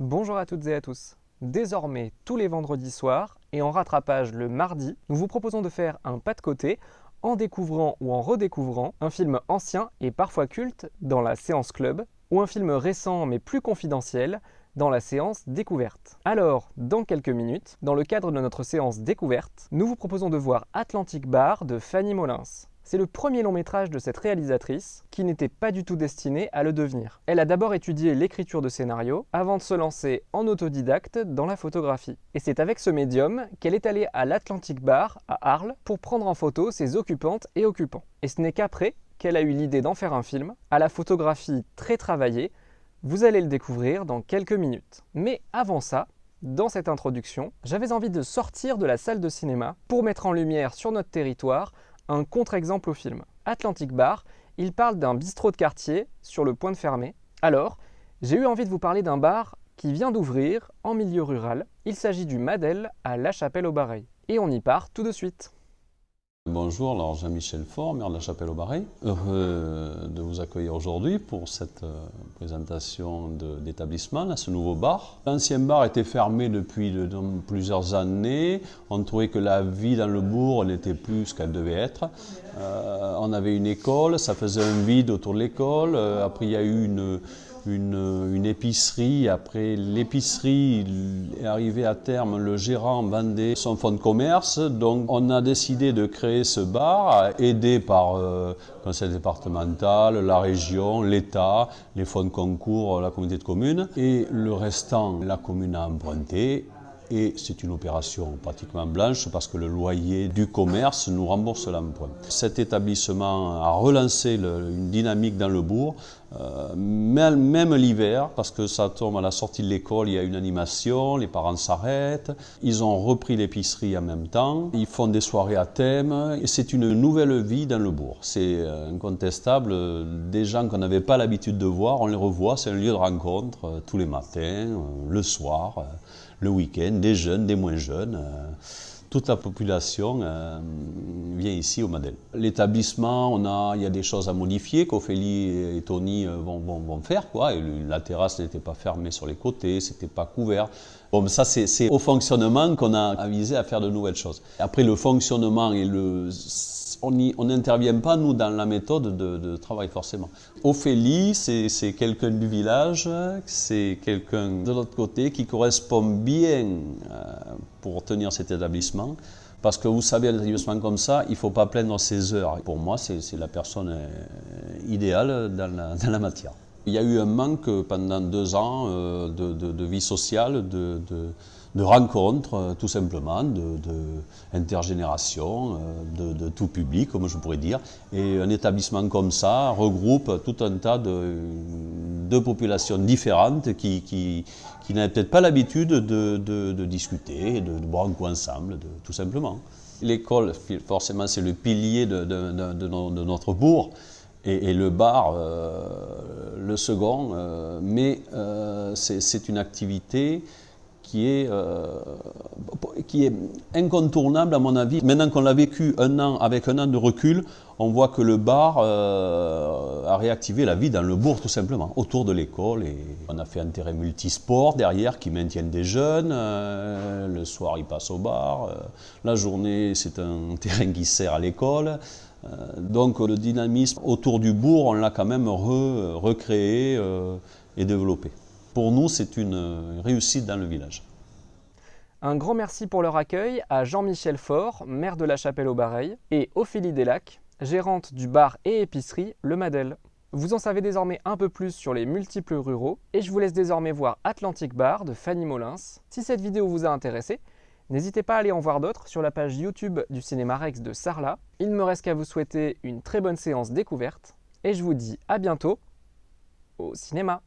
Bonjour à toutes et à tous. Désormais, tous les vendredis soirs et en rattrapage le mardi, nous vous proposons de faire un pas de côté en découvrant ou en redécouvrant un film ancien et parfois culte dans la séance club ou un film récent mais plus confidentiel dans la séance découverte. Alors, dans quelques minutes, dans le cadre de notre séance découverte, nous vous proposons de voir Atlantic Bar de Fanny Molins. C'est le premier long métrage de cette réalisatrice qui n'était pas du tout destinée à le devenir. Elle a d'abord étudié l'écriture de scénarios avant de se lancer en autodidacte dans la photographie. Et c'est avec ce médium qu'elle est allée à l'Atlantic Bar à Arles pour prendre en photo ses occupantes et occupants. Et ce n'est qu'après qu'elle a eu l'idée d'en faire un film, à la photographie très travaillée. Vous allez le découvrir dans quelques minutes. Mais avant ça, dans cette introduction, j'avais envie de sortir de la salle de cinéma pour mettre en lumière sur notre territoire un contre-exemple au film. Atlantic Bar, il parle d'un bistrot de quartier sur le point de fermer. Alors, j'ai eu envie de vous parler d'un bar qui vient d'ouvrir en milieu rural. Il s'agit du Madel à La Chapelle-au-Bareil. Et on y part tout de suite. Bonjour, alors Jean-Michel Faure, maire de La Chapelle-au-Bareil. Heureux de vous accueillir aujourd'hui pour cette présentation d'établissement, ce nouveau bar. L'ancien bar était fermé depuis plusieurs années. On trouvait que la vie dans le bourg n'était plus ce qu'elle devait être. On avait une école, ça faisait un vide autour de l'école. Après, il y a eu une épicerie. Après l'épicerie est arrivée à terme, le gérant vendait son fonds de commerce. Donc on a décidé de créer ce bar, aidé par le conseil départemental, la région, l'État, les fonds de concours, la communauté de communes. Et le restant, la commune a emprunté. Et c'est une opération pratiquement blanche parce que le loyer du commerce nous rembourse l'emprunt. Cet établissement a relancé une dynamique dans le bourg, même l'hiver, parce que ça tombe à la sortie de l'école, il y a une animation, les parents s'arrêtent, ils ont repris l'épicerie en même temps, ils font des soirées à thème, et c'est une nouvelle vie dans le bourg. C'est incontestable, des gens qu'on n'avait pas l'habitude de voir, on les revoit, c'est un lieu de rencontre tous les matins, le soir, le week-end, des jeunes, des moins jeunes. Toute la population vient ici au Madel. L'établissement, il y a des choses à modifier qu'Ophélie et Tony vont faire, quoi. Et la terrasse n'était pas fermée sur les côtés, c'était pas couvert. Bon, ça c'est au fonctionnement qu'on a avisé à faire de nouvelles choses. Après le fonctionnement et on n'intervient pas, nous, dans la méthode de travail, forcément. Ophélie, c'est quelqu'un du village, c'est quelqu'un de l'autre côté qui correspond bien pour tenir cet établissement. Parce que vous savez, un établissement comme ça, il ne faut pas plaindre ses heures. Pour moi, c'est la personne idéale dans la matière. Il y a eu un manque pendant 2 ans de vie sociale, de rencontres, tout simplement, d'intergénération, de tout public, comme je pourrais dire. Et un établissement comme ça regroupe tout un tas de populations différentes qui n'avaient peut-être pas l'habitude de discuter, de boire un coup ensemble, tout simplement. L'école, forcément, c'est le pilier de notre bourg. Et le bar, le second, mais c'est une activité qui est incontournable à mon avis. Maintenant qu'on l'a vécu avec un an de recul, on voit que le bar a réactivé la vie dans le bourg tout simplement, autour de l'école. Et on a fait un terrain multisport derrière qui maintiennent des jeunes. Le soir, ils passent au bar. La journée, c'est un terrain qui sert à l'école. Donc le dynamisme autour du bourg, on l'a quand même recréé et développé. Pour nous, c'est une réussite dans le village. Un grand merci pour leur accueil à Jean-Michel Faure, maire de La Chapelle-au-Bareil, et Ophélie Delac, gérante du bar et épicerie Le Madel. Vous en savez désormais un peu plus sur les multiples ruraux, et je vous laisse désormais voir Atlantic Bar de Fanny Molins. Si cette vidéo vous a intéressé, n'hésitez pas à aller en voir d'autres sur la page YouTube du Cinéma Rex de Sarlat. Il ne me reste qu'à vous souhaiter une très bonne séance découverte, et je vous dis à bientôt au cinéma.